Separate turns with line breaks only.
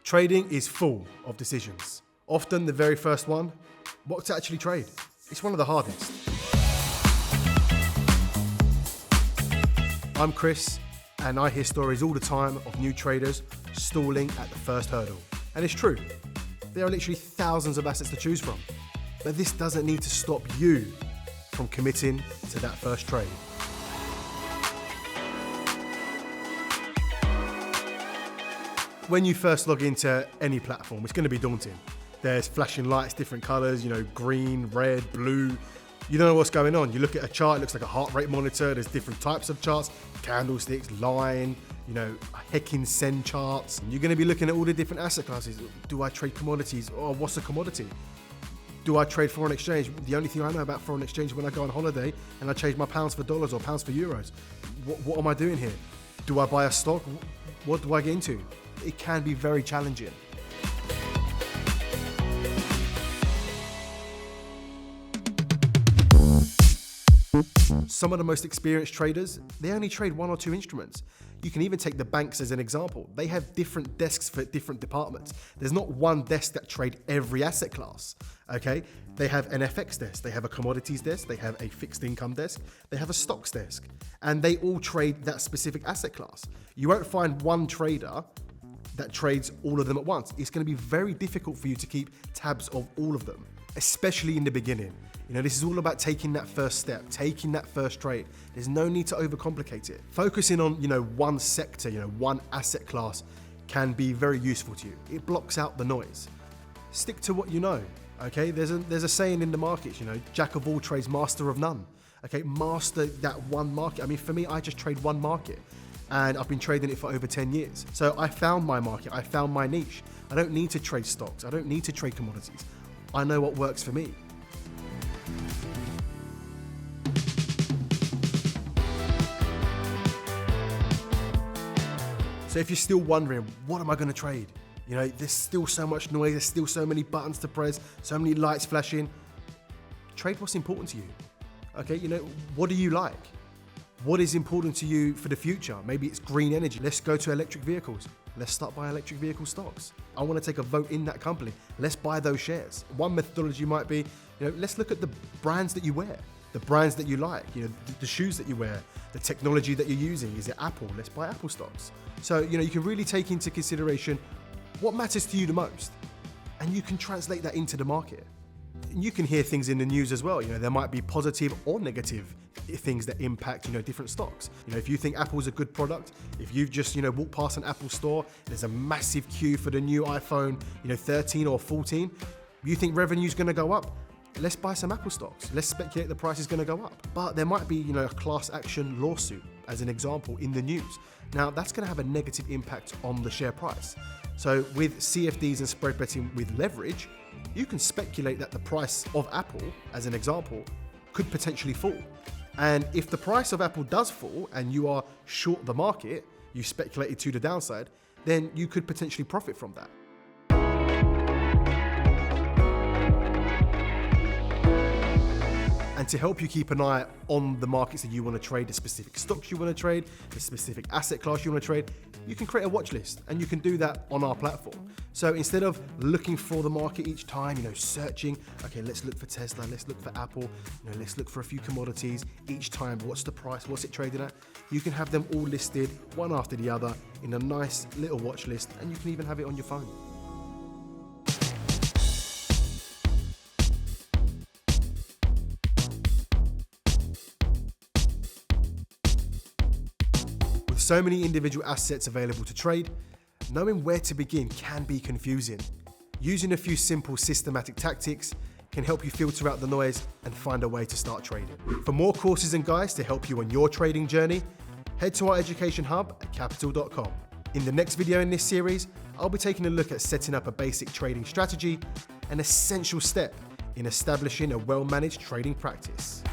Trading is full of decisions. Often the very first one, what to actually trade. It's one of the hardest. I'm Chris, and I hear stories all the time of new traders stalling at the first hurdle. And it's true, there are literally thousands of assets to choose from. But this doesn't need to stop you from committing to that first trade. When you first log into any platform, it's going to be daunting. There's flashing lights, different colors, green, red, blue. You don't know what's going on. You look at a chart, it looks like a heart rate monitor. There's different types of charts, candlesticks, line, hecking sen charts. You're going to be looking at all the different asset classes. Do I trade commodities? Or what's a commodity? Do I trade foreign exchange? The only thing I know about foreign exchange is when I go on holiday and I change my pounds for dollars or pounds for euros. What am I doing here? Do I buy a stock? What do I get into? It can be very challenging. Some of the most experienced traders, they only trade one or two instruments. You can even take the banks as an example. They have different desks for different departments. There's not one desk that trade every asset class, okay? They have an FX desk, they have a commodities desk, they have a fixed income desk, they have a stocks desk, and they all trade that specific asset class. You won't find one trader that trades all of them at once. It's going to be very difficult for you to keep tabs of all of them, especially in the beginning. This is all about taking that first step, taking that first trade. There's no need to overcomplicate it. Focusing on, one sector, one asset class can be very useful to you. It blocks out the noise. Stick to what you know, okay? There's a saying in the markets, jack of all trades, master of none. Okay, master that one market. I mean, for me, I just trade one market. And I've been trading it for over 10 years. So I found my market, I found my niche. I don't need to trade stocks, I don't need to trade commodities. I know what works for me. So if you're still wondering, what am I going to trade? There's still so much noise, there's still so many buttons to press, so many lights flashing. Trade what's important to you. Okay, what do you like? What is important to you for the future? Maybe it's green energy. Let's go to electric vehicles. Let's start buying electric vehicle stocks. I want to take a vote in that company. Let's buy those shares. One methodology might be, let's look at the brands that you wear, the brands that you like, the shoes that you wear, the technology that you're using. Is it Apple? Let's buy Apple stocks. So, you can really take into consideration what matters to you the most, and you can translate that into the market. You can hear things in the news as well. There might be positive or negative things that impact, different stocks. If you think Apple's a good product, if you've just, walked past an Apple store, there's a massive queue for the new iPhone, 13 or 14, you think revenue's going to go up, let's buy some Apple stocks. Let's speculate the price is going to go up. But there might be, a class action lawsuit, as an example, in the news. Now, that's going to have a negative impact on the share price. So with CFDs and spread betting with leverage, you can speculate that the price of Apple, as an example, could potentially fall. And if the price of Apple does fall and you are short the market, you speculated to the downside, then you could potentially profit from that. And to help you keep an eye on the markets that you want to trade, the specific stocks you want to trade, the specific asset class you want to trade, you can create a watch list, and you can do that on our platform. So instead of looking for the market each time, searching, okay, let's look for Tesla, let's look for Apple, let's look for a few commodities each time. What's the price? What's it trading at? You can have them all listed one after the other in a nice little watch list, and you can even have it on your phone. So many individual assets available to trade, knowing where to begin can be confusing. Using a few simple systematic tactics can help you filter out the noise and find a way to start trading. For more courses and guides to help you on your trading journey, head to our education hub at Capital.com. In the next video in this series, I'll be taking a look at setting up a basic trading strategy, an essential step in establishing a well-managed trading practice.